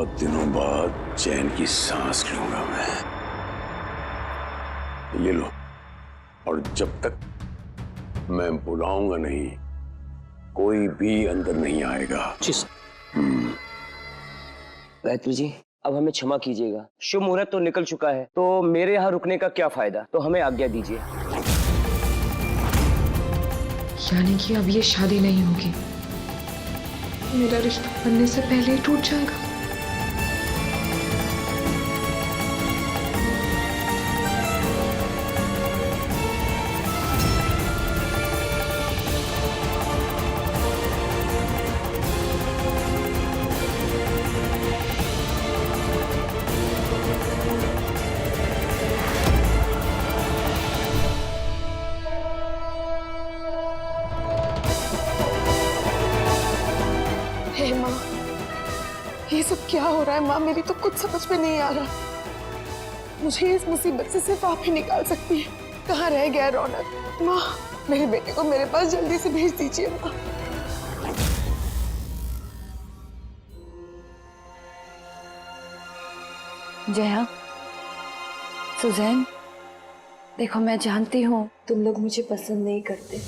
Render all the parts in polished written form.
बहुत दिनों बाद चैन की सांस लूंगा मैं। ये लो, और जब तक मैं बुलाऊंगा नहीं, कोई भी अंदर नहीं आएगा। जी सर। गायत्री जी, अब हमें क्षमा कीजिएगा। शुभ मुहूर्त तो निकल चुका है, तो मेरे यहाँ रुकने का क्या फायदा, तो हमें आज्ञा दीजिए। यानी कि अब ये शादी नहीं होगी, मेरा रिश्ता बनने से पहले ही टूट जाएगा। हे माँ, ये सब क्या हो रहा है माँ? मेरी तो कुछ समझ में नहीं आ रहा। मुझे इस मुसीबत से सिर्फ आप ही निकाल सकती है। कहाँ रह गया रौनक? माँ, मेरे बेटे को मेरे पास जल्दी से भेज दीजिए माँ। जया, सुजैन, देखो मैं जानती हूँ तुम लोग मुझे पसंद नहीं करते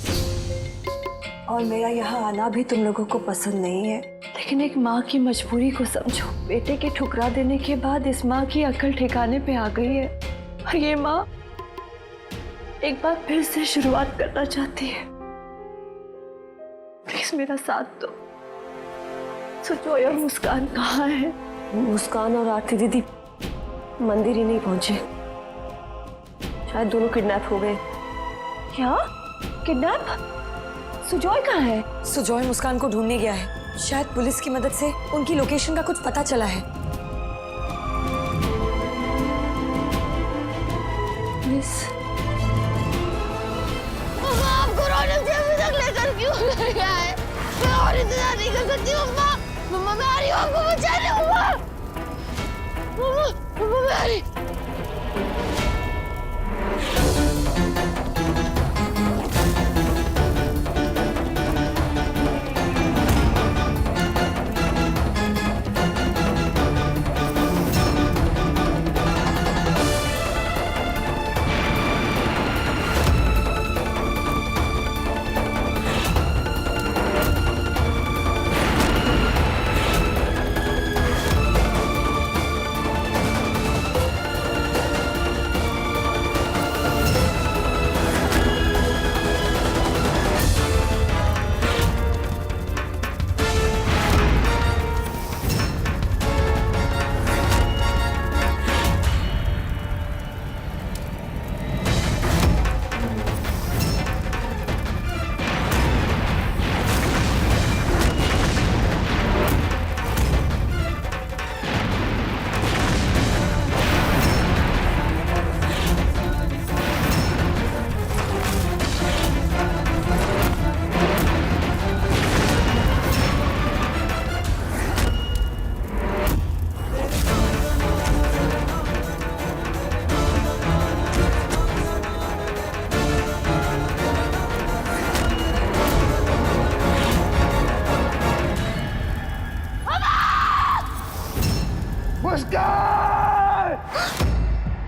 और मेरा यहाँ आना भी तुम लोगों को पसंद नहीं है, लेकिन एक माँ की मजबूरी को समझो। बेटे के ठुकरा देने के बाद इस माँ की अकल ठिकाने पे आ गई है और ये माँ एक बार फिर से शुरुआत करना चाहती है। प्लीज मेरा साथ दो। सुजोय और मुस्कान कहाँ है? मुस्कान और आरती दीदी मंदिर ही नहीं पहुंचे, शायद दोनों किडनैप हो गए। क्या? किडनैप? सुजॉय कहाँ है? सुजॉय मुस्कान को ढूंढने गया है। शायद पुलिस की मदद से उनकी लोकेशन का कुछ पता चला है। पुलिस? मम्मा, आपको रौनक से अभी तक लेकर क्यों नहीं आए? मैं और इंतजार नहीं कर सकती मम्मा। मम्मा, मैं आ रही हूँ आपको बचाने। मम्मा, मम्मा, मम्मा, मैं आ रही।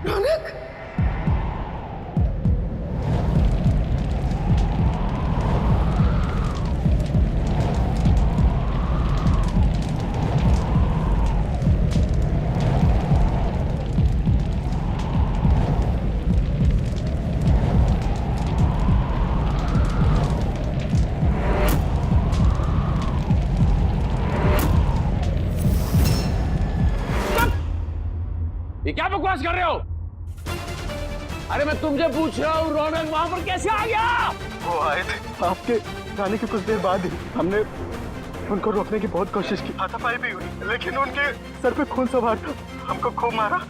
रौनक, ये क्या बकवास कर रहे हो? अरे मैं तुमसे पूछ रहा हूँ, रौनक वहां पर कैसे आ गया? वो आए थे आपके जाने के कुछ देर बाद ही। हमने उनको रोकने की बहुत कोशिश की, हाथापाई भी हुई, लेकिन उनके सर पे खून सवार था। हमको खूब मारा।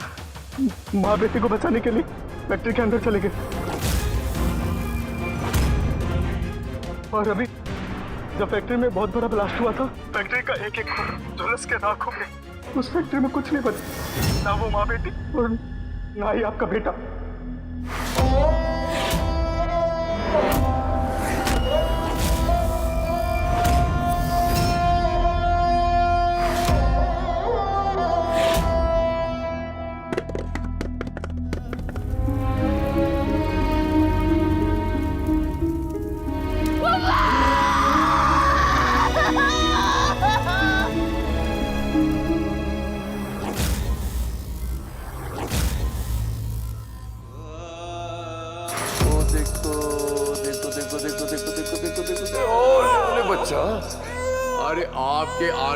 माँ बेटी को बचाने के लिए फैक्ट्री के अंदर चले गए। और अभी जब फैक्ट्री में बहुत बड़ा ब्लास्ट हुआ था, फैक्ट्री का एक एक झुलस के राख हो गया। उस फैक्ट्री में कुछ नहीं बचा, ना वो माँ बेटी और ना ही आपका बेटा।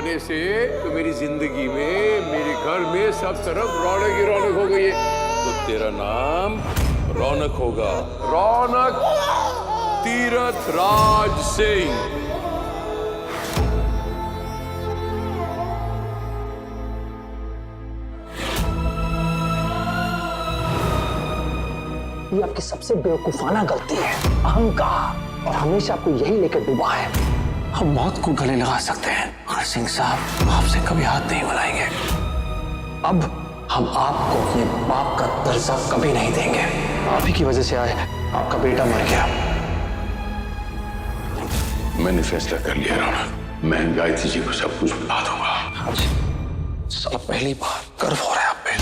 आने से तो मेरी जिंदगी में, मेरे घर में सब तरफ रौनक ही रौनक हो गई है। तो तेरा नाम रौनक होगा, रौनक तीरथ राज सिंह। ये आपकी सबसे बेवकूफाना गलती है, अहंकार, और हमेशा आपको यही लेकर डूबा है। हम मौत को गले लगा सकते हैं, मगर सिंह साहब आपसे कभी हाथ नहीं मिलाएंगे। अब हम आपको अपने बाप का दर्जा कभी नहीं देंगे। आप ही की वजह से आए, आपका बेटा मर गया। मैंने फैसला कर लिया रौनक, मैं गायत्री जी को सब कुछ बता दूंगा। आज साला पहली बार गर्व हो रहा है आप पे।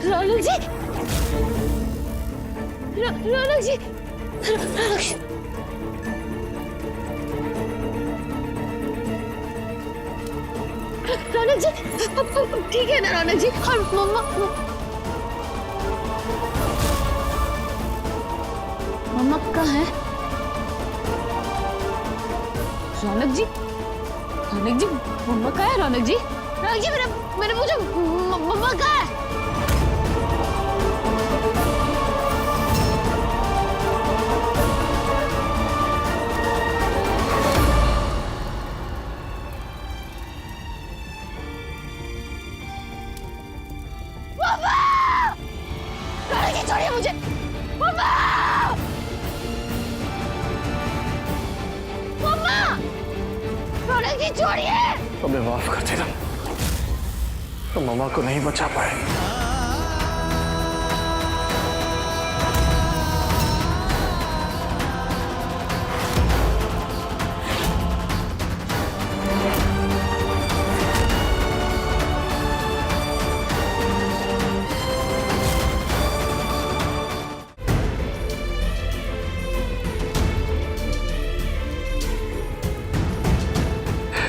रौनक जी, रौनक जी, रौनक जी, रौनक जी, ठीक है ना रौनक जी? और मम्मा, मम्मा कहाँ है? रौनक जी, रौनक जी, मम्मा कहाँ है? रौनक जी, रौनक जी, मैंने पूछा मम्मा कहाँ है? छोड़िए मुझे, मम्मा! मम्मा! रौनक जी छोड़िए! हमें माफ कर देना, तो मम्मा को नहीं बचा पाए।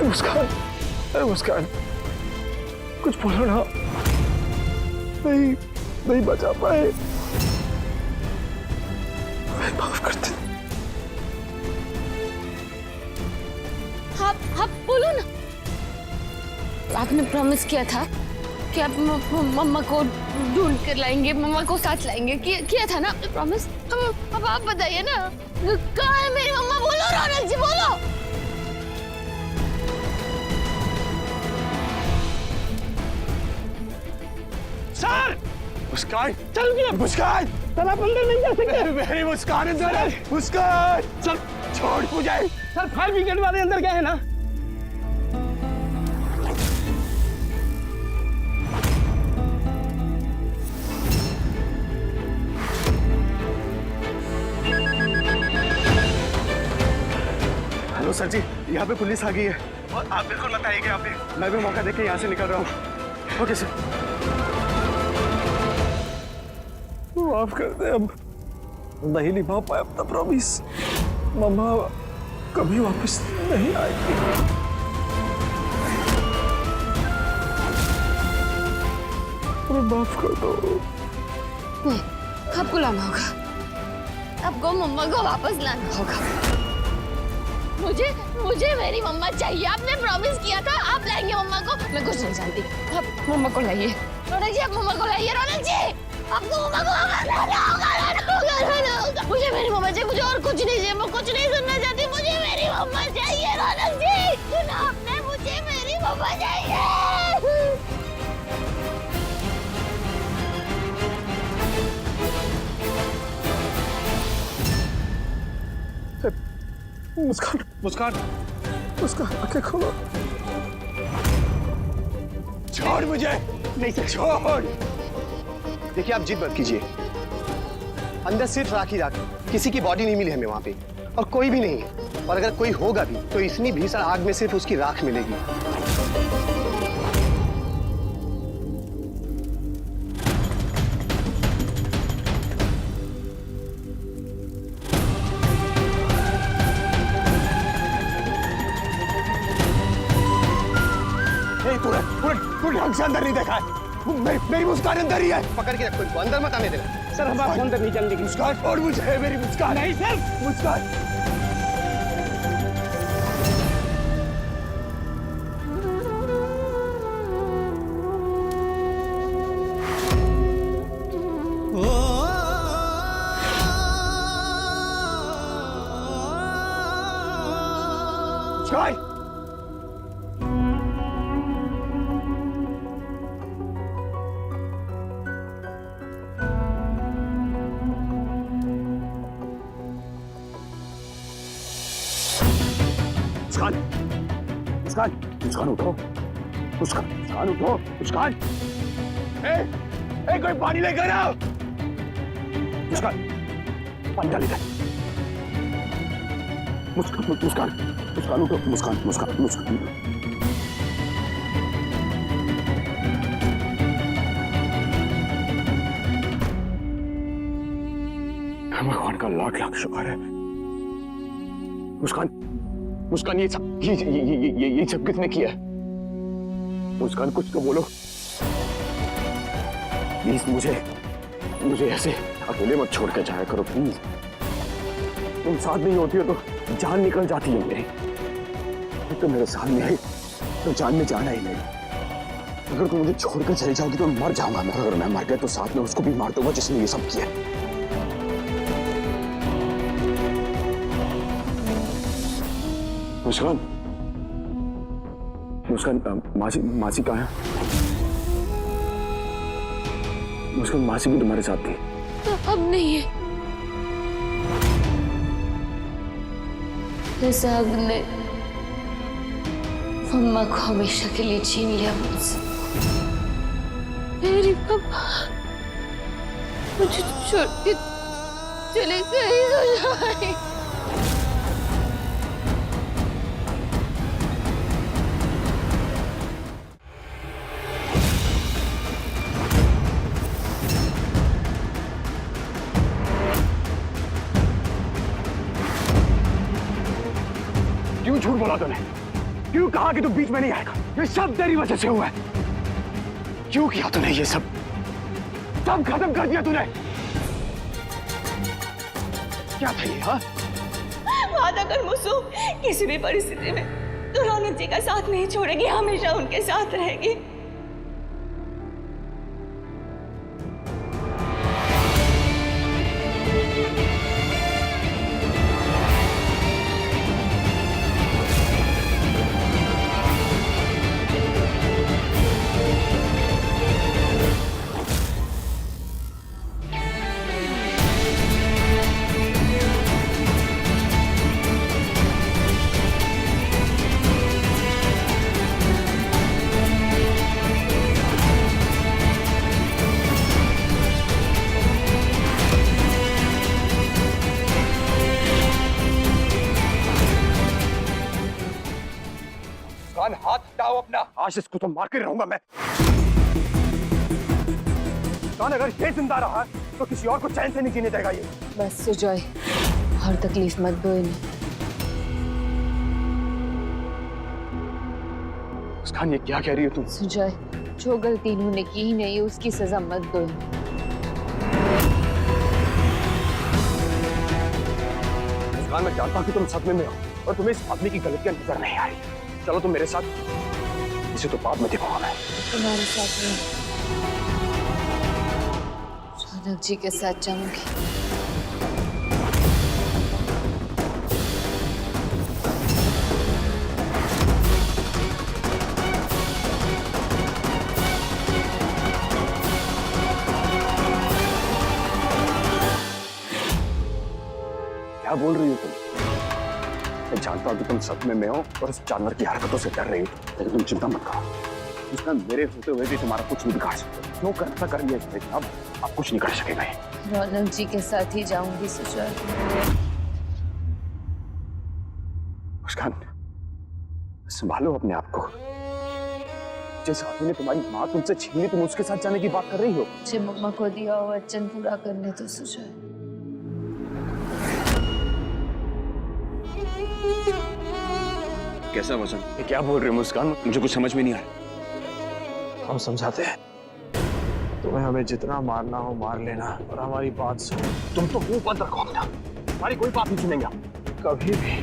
मुस्कान, अरे मुस्कान, कुछ बोलो ना। नहीं बचा पाए, माफ कर दे। आप बोलो ना। आपने प्रॉमिस किया था कि आप मम्मा को ढूंढ कर लाएंगे, मम्मा को साथ लाएंगे, किया था ना प्रॉमिस? अब आप बताइए ना, कहाँ है मेरी मम्मा? बोलो रौनक जी, बोलो। सर! मुस्कान, चल गया। मुस्कान, सर आप अंदर नहीं जा सकते। मेरी मुस्कान अंदर है। मुस्कान, सर छोड़ मुझे। सर फायर ब्रिगेड वाले अंदर गए हैं ना? हेलो सर जी, यहाँ पे पुलिस आ गई है और आप बिल्कुल मत आइएगा यहाँ पे। मैं भी मौका देके यहाँ से निकल रहा हूँ। Okay sir. माफ कर दे, अब नहीं निभा पाया अपना प्रॉमिस। मम्मा कभी वापस नहीं आएगी। माफ कर दो। नहीं, आपको लाना होगा। आपको मम्मा को वापस लाना होगा। मुझे मेरी मम्मा चाहिए। आपने प्रॉमिस किया था आप लाएंगे मम्मा को। मैं कुछ नहीं जानती, आप मम्मा को लाइए। रौनक जी, आप मम्मा को लाइए। रौनक जी, आपको मम्मा को लाना होगा। मुझे मेरी मम्मा चाहिए, मुझे और कुछ नहीं चाहिए, मैं कुछ नहीं सुनना चाहती, मुझे मेरी मम्मा चाहिए। रौनक जी, सुना आपने, मुझे मेरी मम्मा चाहिए। मुस्कान, मुस्कान, मुस्कान, आंखें खोलो। छोड़ मुझे, नहीं सर, छोड़। देखिए आप जिद मत कीजिए। अंदर सिर्फ राखी, किसी की बॉडी नहीं मिली हमें वहां पे, और कोई भी नहीं है। और अगर कोई होगा भी तो इतनी भीषण आग में सिर्फ उसकी राख मिलेगी। तू ढंग से अंदर नहीं देखा है। मेरी मुस्कान अंदर ही है। पकड़ के रखो इनको, अंदर मत आने देना। सर हम आपको अंदर नहीं चलने देंगे। मुस्कान छोड़ मुझे, मेरी मुस्कान। नहीं सर, मुस्कान। मुस्कान, मुस्कान, मुस्कान उठो, मुस्कान उठो, मुस्कान। कोई पानी लेकर आओ। मुस्कान, पानी डाल इधर। मुस्कान, मुस्कान उठो, मुस्कान। भगवान का लाख लाख शुक्र है। मुस्कान, ये सब किसने किया? मुस्कान कुछ तो बोलो प्लीज। मुझे ऐसे अकेले मत छोड़ के जाया करो प्लीज। तुम साथ नहीं होती हो तो जान निकल जाती है मेरी। तो मेरे साथ नहीं आई तो जान में जाना ही नहीं। अगर तुम मुझे छोड़कर चले जाओगी तो मर जाऊंगा मैं। अगर मैं मर गया तो साथ में उसको भी मार दूंगा जिसने ये सब किया। मुस्कान, मासी कहाँ है? मुस्कान, मासी भी तुम्हारे साथ थी? अब नहीं है। साहब ने मम्मा को हमेशा के लिए छीन लिया मुझसे। मेरी मम्मा मुझे छोड़ के चले गई। क्यों झूठ बोला तूने? क्यों कहा कि तू बीच में नहीं आएगा? ये सब तेरी वजह से हुआ है। क्यों किया तूने ये सब खत्म कर दिया तूने। क्या था ये? हाँ, वादा कर मुसु, किसी भी परिस्थिति में तू रौनक जी का साथ नहीं छोड़ेगी, हमेशा उनके साथ रहेगी। हाथ हटाओ अपना। आज इसको तो मार कर रहूंगा मैं। अगर ये जिंदा रहा तो किसी और को चैन से नहीं जीने देगा ये। बस सुजॉय, और तकलीफ मत दो इन्हें। मुस्कान, ये क्या कह रही हो तुम? सुजॉय, जो गलती इन्होंने की ही नहीं उसकी सजा मत दो इन्हें। मुस्कान, मैं जानता हूं कि तुम सदमे में हो और तुम्हें इस आदमी की गलतियां नजर नहीं आ रही। चलो तुम मेरे साथ, इसे तो बाद में दिखाऊंगा मैं। तुम्हारे साथ नहीं। रौनक जी के साथ जाऊंगी। क्या बोल रही हो तुम? मैं जानता हूं कि तुम सदमे में हो और इस जानवर की हरकतों से डर रही हो, लेकिन तुम चिंता मत करो। उसका मेरे होते हुए भी तुम्हारा कुछ नहीं बिगाड़ सकते। जो करना कर लिया इसने, अब कुछ नहीं कर सकेगा ये। रौनक जी के साथ ही जाऊंगी सुजय। मुस्कान, संभालो अपने आप को। जिस आदमी ने तुम्हारी माँ तुमसे छीनी, तुम उसके साथ जाने की बात कर रही हो। मुझे मम्मा को दिया हुआ वचन पूरा करने दो सुजय। कैसा वचन? ये क्या बोल रहे हो मुस्कान? मुझे कुछ समझ में नहीं आया। हम समझाते हैं, तुम्हें हमें जितना मारना हो मार लेना, और हमारी बात सुनो। तुम तो मुंह बंद रखो अपना, हमारी कोई बात नहीं सुनेंगे। कभी भी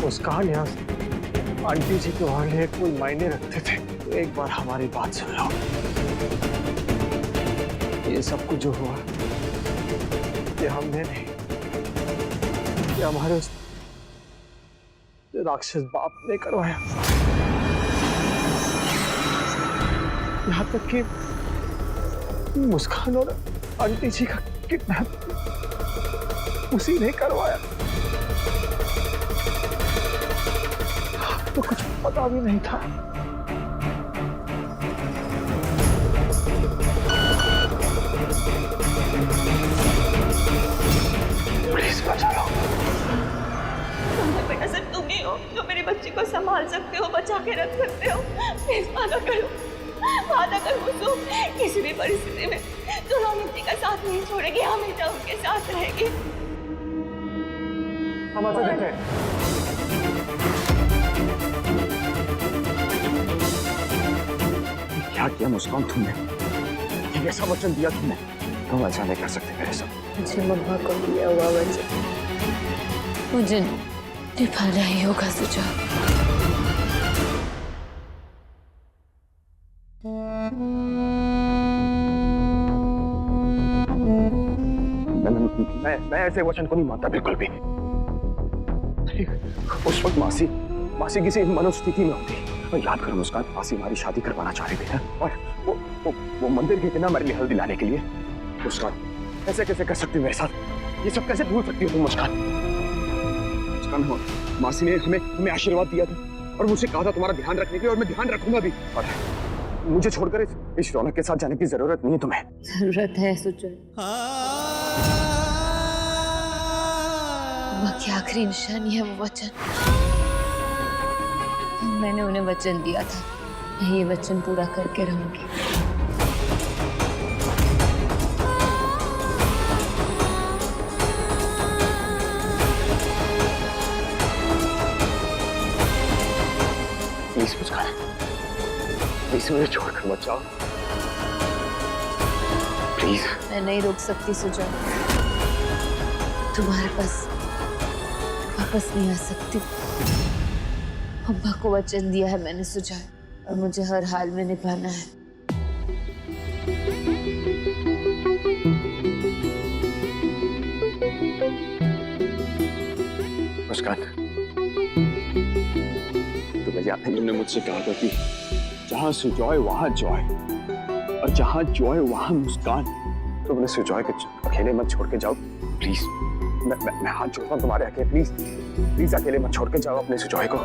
मुस्कान यहाँ आंटी जी के वाले कोई मायने रखते थे, तो एक बार हमारी बात सुन लो। ये सब कुछ जो हुआ, ये हमने नहीं, ये हमारे उस राक्षस बाप ने करवाया। यहाँ तक कि मुस्कान और आंटी जी का किडनैप उसी ने करवाया। तो कुछ पता भी नहीं था। प्लीज बचा लो। बेटा सिर्फ तुम ही हो जो मेरी बच्ची को संभाल सकते हो, बचा के रख सकते हो। प्लीज वादा करो, वादा करो मुझको, किसी भी परिस्थिति में तो रौनक जी का साथ नहीं छोड़ेगी, हमेशा उनके साथ रहेगी। हम ऐसा देते हैं। क्या किया मुस्कान तुमने? ये कैसा वचन दिया तुमने? तुम ऐसा नहीं कर सकते मेरे साथ। मुझे मम्मा को दिया हुआ वचन मुझे निभाना ही होगा सुजय। मैं ऐसे वचन को नहीं मानता बिल्कुल भी। उस वक्त मासी किसी मनोस्थिति में होती। और याद करो मुस्कान, मासी हमारी शादी करवाना चाह रही थी ना, और वो मंदिर गई थी ना हमारे लिए हल्दी लाने के लिए। मुस्कान, ऐसे कैसे कर सकती हो मेरे साथ? ये सब कैसे भूल सकती हो तुम मुस्कान? मुस्कान, मासी ने हमें आशीर्वाद दिया था और मुझसे कहा था तुम्हारा ध्यान रखने के लिए, और मैं ध्यान रखूंगा भी। और मुझे छोड़कर इस रौनक के साथ जाने की जरूरत नहीं है तुम्हें। जरूरत है सुजय। मम्मा की आखिरी निशानी है वो वचन। मैंने उन्हें वचन दिया था, मैं ये वचन पूरा करके रहूंगी। प्लीज मुस्कान, प्लीज मुझे छोड़कर मत जाओ, प्लीज। मैं नहीं रोक सकती सुजय, तुम्हारे पास वापस नहीं आ सकती। अम्मा को वचन दिया है मैंने सुजय, और मुझे हर हाल में निभाना है। मुस्कान, तुम्हें याद है तुमने मुझसे कहा था कि जहां सुजॉय वहां जॉय, और जहां जॉय वहां मुस्कान। तुमने सुजॉय को अकेले मत छोड़ के जाओ प्लीज। मैं हाथ जोड़ता हूँ तुम्हारे आगे, प्लीज प्लीज अकेले मत छोड़ के जाओ अपने सुजॉय को।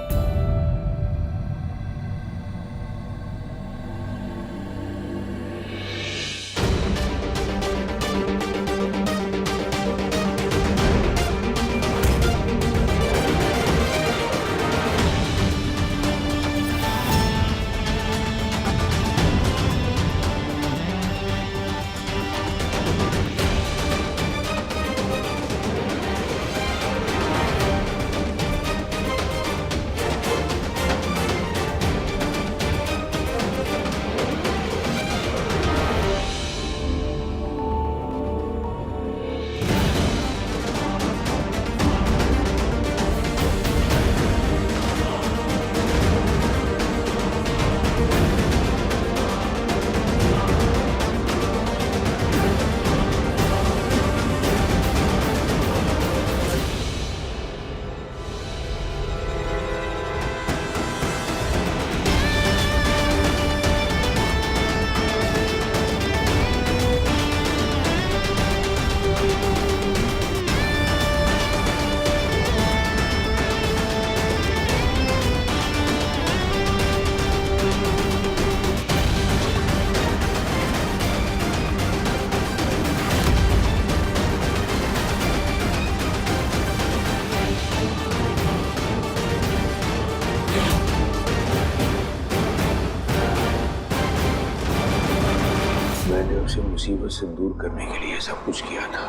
उसे मुसीबत से दूर करने के लिए सब कुछ किया था,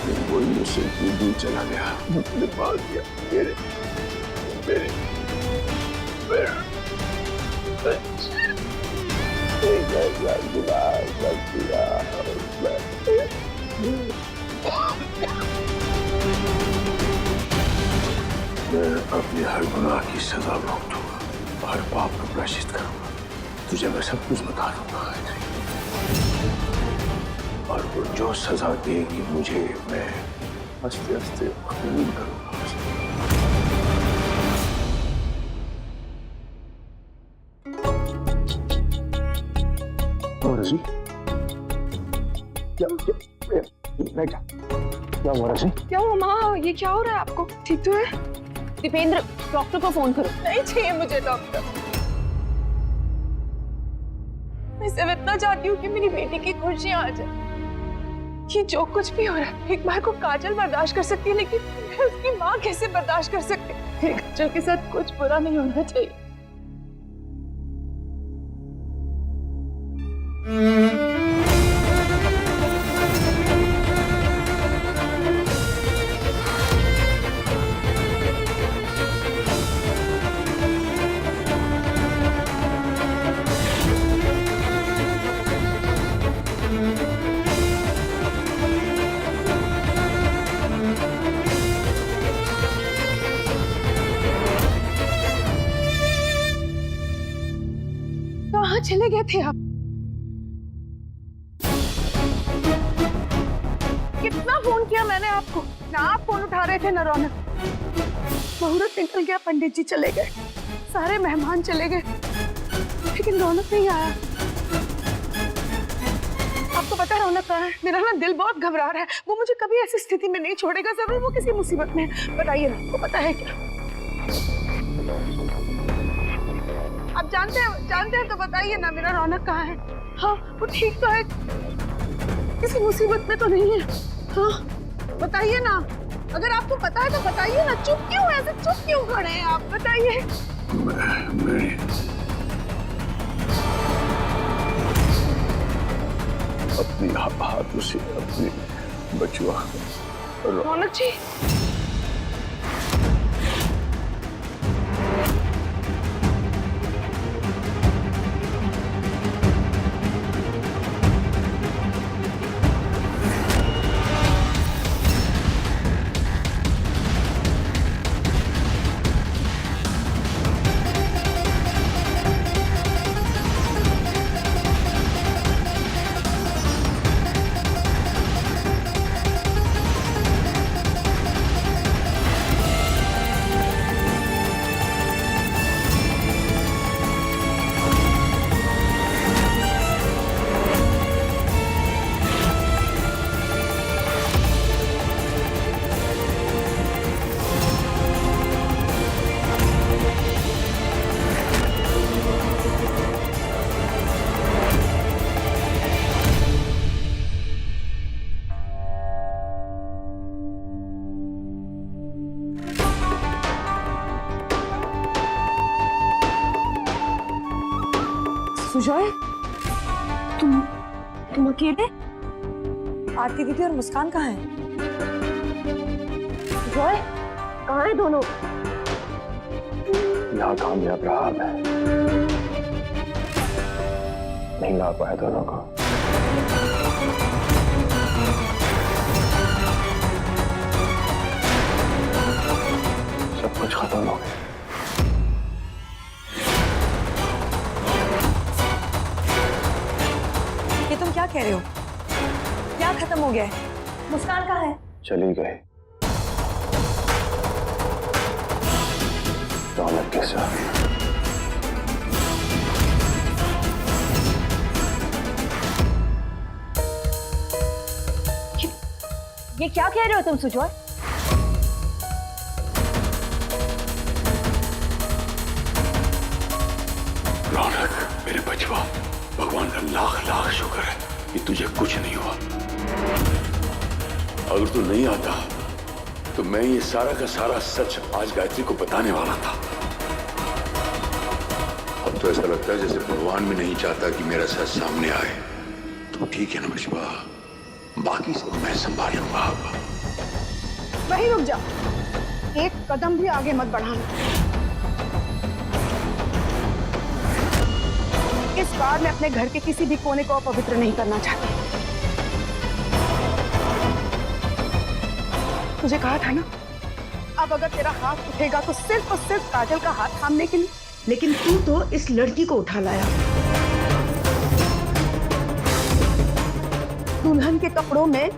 लेकिन वही मुझसे इतनी दूर चला गया, मुझे मार दिया। मेरे मेरे मैं अपने हर गुनाह की सजा भुगतूंगा, हर पाप का प्रायश्चित करूंगा। तुझे मैं सब कुछ बता दूंगा गायत्री, और वो जो सजा देगी मुझे, मैं हंसते हंसते कबूल करूंगा। और रजी क्या हुआ रजी? क्या हुआ माँ? ये क्या हो रहा है आपको? ठीक तो है? दीपेंद्र, डॉक्टर को फोन करो। नहीं चाहिए मुझे डॉक्टर। मैं सिर्फ इतना चाहती हूँ कि मेरी बेटी की खुशियाँ आ जाए। ये जो कुछ भी हो रहा है, एक माँ को काजल बर्दाश्त कर सकती है, लेकिन मैं उसकी माँ कैसे बर्दाश्त कर सकती है? काजल के साथ कुछ बुरा नहीं होना चाहिए। कहाँ चले गए थे आप? कितना फोन किया मैंने आपको, ना आप फोन उठा रहे थे ना रौनक। मुहूर्त निकल गया, पंडित जी चले गए, सारे मेहमान चले गए, लेकिन रौनक नहीं आया। आपको पता है रौनक कहाँ है? मेरा ना दिल बहुत घबरा रहा है। वो मुझे कभी ऐसी स्थिति में नहीं छोड़ेगा, जरूर वो किसी मुसीबत में है। बताइए ना, आपको पता है क्या? आप जानते हैं तो बताइए ना, मेरा रौनक कहाँ है? हाँ, वो ठीक तो है, किसी मुसीबत में तो नहीं है? हाँ बताइए ना, अगर आपको पता है तो बताइए ना। चुप क्यों, ऐसे चुप क्यों खड़े हैं आप? बताइए। मैं अपनी हाथों से अपने बचवा रौनक जी, सुजॉय, तुम अकेले? आरती दीदी और मुस्कान कहाँ हैं? सुजॉय, कहाँ हैं दोनों? यहाँ कामयाब रहा मैं, नहीं ला पाया दोनों को। सब कुछ खत्म हो गया। तुम क्या कह रहे हो? क्या खत्म हो गया है? मुस्कान कहाँ है? चली गई रौनक के साथ। ये क्या कह रहे हो तुम सुजॉय? रौनक, मेरे बचवा, भगवान का लाख लाख शुक्र है कि तुझे कुछ नहीं हुआ। अगर तू नहीं आता तो मैं ये सारा का सारा सच आज गायत्री को बताने वाला था। अब तो ऐसा लगता है जैसे भगवान भी नहीं चाहता कि मेरा सच सामने आए। तो ठीक है ना विश्वा, बाकी सब मैं संभाल लूंगा। वहीं रुक जा, एक कदम भी आगे मत बढ़ाना। इस बार मैं अपने घर के किसी भी कोने को अपवित्र नहीं करना चाहती। तुझे कहा था ना, अब अगर तेरा हाथ उठेगा तो सिर्फ और सिर्फ काजल का हाथ थामने के लिए। लेकिन तू तो इस लड़की को उठा लाया। दुल्हन के कपड़ों में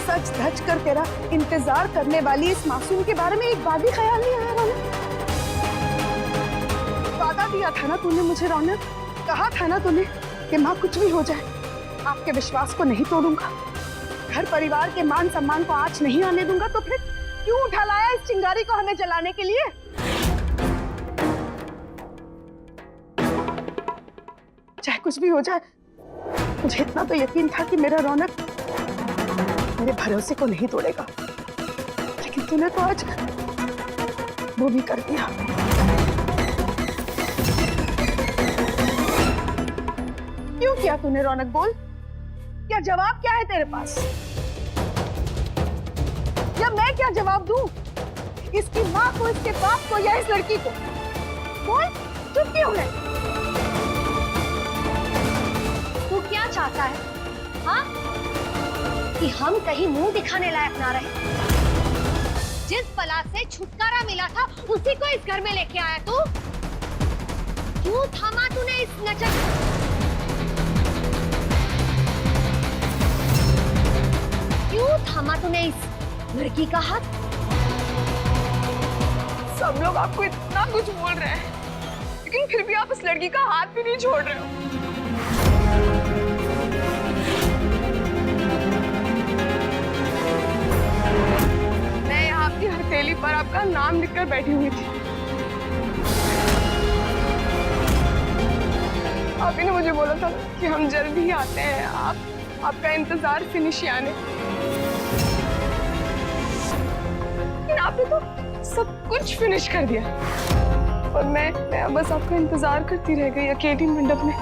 सच धज कर तेरा इंतजार करने वाली इस मासूम के बारे में एक बार भी ख्याल नहीं आया रौनक? वादा दिया था ना तूने मुझे रौनक, कहा था ना तूने कि माँ कुछ भी हो जाए आपके विश्वास को नहीं तोड़ूंगा, घर परिवार के मान सम्मान को आंच नहीं आने दूंगा। तो फिर क्यों उठा लाया इस चिंगारी को हमें जलाने के लिए? चाहे कुछ भी हो जाए, मुझे इतना तो यकीन था कि मेरा रौनक मेरे भरोसे को नहीं तोड़ेगा, लेकिन तूने तो आज वो भी कर दिया। क्यों किया तूने रौनक? बोल, क्या जवाब क्या है तेरे पास? या मैं क्या जवाब दूं इसकी माँ को, इसके बाप को या इस लड़की को? बोल, चुप क्यों है? तू क्या चाहता है, हाँ? कि हम कहीं मुंह दिखाने लायक ना रहे? जिस बला से छुटकारा मिला था उसी को इस घर में लेके आया तू? क्यों थामा तूने इस नजर? क्यों थामा तूने इस लड़की का हाथ? सब लोग आपको इतना कुछ बोल रहे हैं, लेकिन फिर भी आप उस लड़की का हाथ भी नहीं छोड़ रहे हो। मैं यहाँ आपकी हथेली पर आपका नाम लिखकर बैठी हुई थी। आप ही ने मुझे बोला था कि हम जल्द ही आते हैं, आपका इंतजार फिनिश आने। लेकिन आपने तो सब कुछ फिनिश कर दिया और मैं बस आपका इंतजार करती रह गई अकेली मंडप में।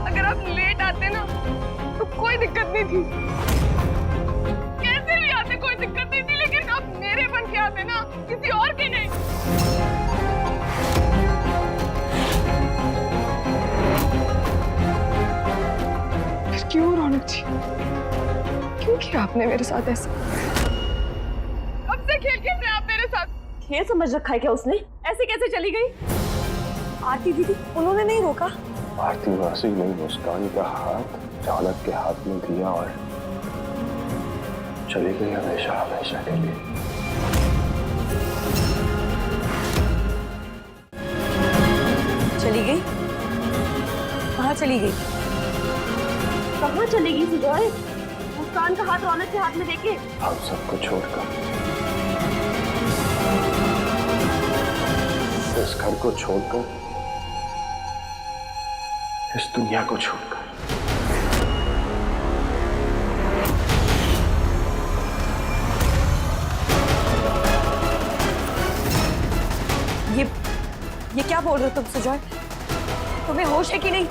अगर आप लेट आते ना तो कोई दिक्कत नहीं थी, कैसे भी आते कोई दिक्कत नहीं थी, लेकिन आप मेरे बन के आते ना, किसी और के नहीं। क्यों रौनक जी, क्यों किया आपने मेरे साथ ऐसा? अब से खेल खेल रहे आप मेरे साथ? खेल समझ रखा है क्या उसने? ऐसे कैसे चली गई? आरती दीदी, उन्होंने नहीं रोका? आरती वासी ने मुस्कान का हाथ रौनक के हाथ में दिया और चली गई हमेशा हमेशा के लिए। चली गई? कहाँ चली गई? कहाँ चली गई सुजॉय? मुस्कान का हाथ रौनक के हाथ में देके हम सबको छोड़कर, इस घर को छोड़कर, इस दुनिया को छोड़कर। ये क्या बोल रहे हो तुम सुजॉय? तुम्हें होश है कि नहीं?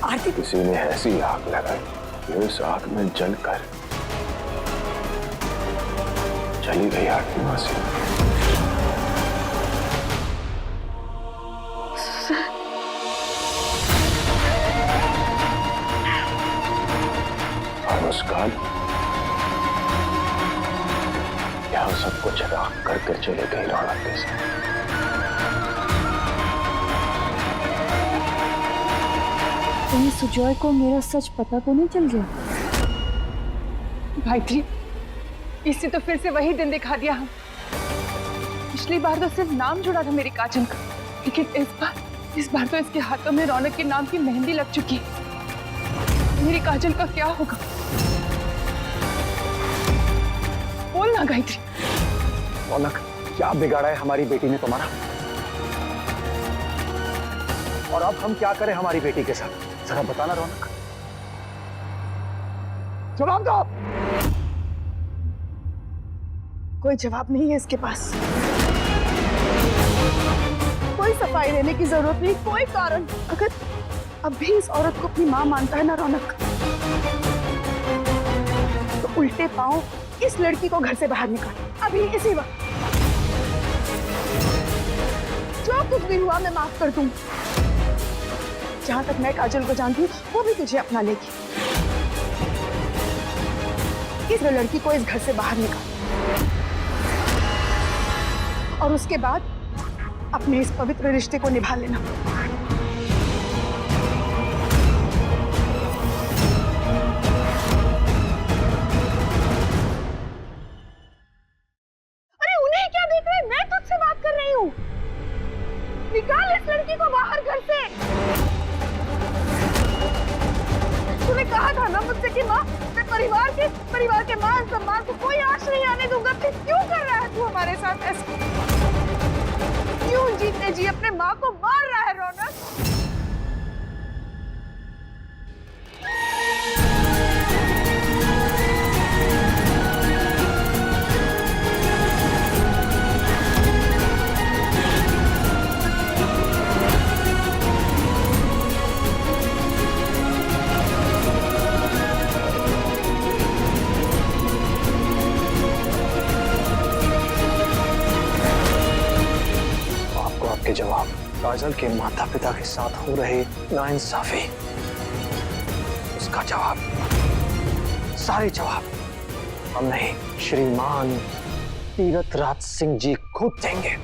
आरती, किसी ने ऐसी आग लगाई कि उस आग में जलकर चली गई आरती मासी। और मुस्कान यहाँ सब कुछ राख करके चले गई रौनक के साथ। कहीं सुजॉय को मेरा सच पता तो नहीं चल गया? गायत्री, इससे तो फिर से वही दिन दिखा दिया हम। पिछली बार तो सिर्फ नाम जुड़ा था मेरी काजल का, लेकिन इस बार तो इसके हाथों में रौनक के नाम की मेहंदी लग चुकी है। मेरी काजल का क्या होगा? बोल ना गायत्री। रौनक, क्या बिगाड़ा है हमारी बेटी ने तुम्हारा? और अब हम क्या करें हमारी बेटी के साथ? जरा बताना रौनक, जवाब दो। कोई जवाब नहीं है इसके पास। कोई सफाई देने की जरूरत नहीं, कोई कारण। अगर अब भी इस औरत को अपनी माँ मानता है ना रौनक, तो उल्टे पांव इस लड़की को घर से बाहर निकाल, अभी इसी वक्त। जो कुछ भी हुआ मैं माफ कर दूं। जहां तक मैं काजल को जानती हूँ, वो भी तुझे अपना लेगी। इस लड़की को इस घर से बाहर निकाल, और उसके बाद अपने इस पवित्र रिश्ते को निभा लेना। अरे उन्हें क्या देख रहे हैं? मैं तुझसे बात कर रही हूँ। निकाल इस लड़की को बाहर घर से। तूने कहा था ना मुझसे कि माँ, मैं परिवार के मान सम्मान को कोई आश नहीं आने दूंगा। फिर क्यों कर रहा है तू हमारे साथ ऐसा? क्यों जीते जी अपने माँ को मार रहा है रौनक? आपके जवाब, काजल के माता पिता के साथ हो रहे नाइंसाफी, उसका जवाब, सारे जवाब हम नहीं, श्रीमान तीरथ राज सिंह जी खुद देंगे।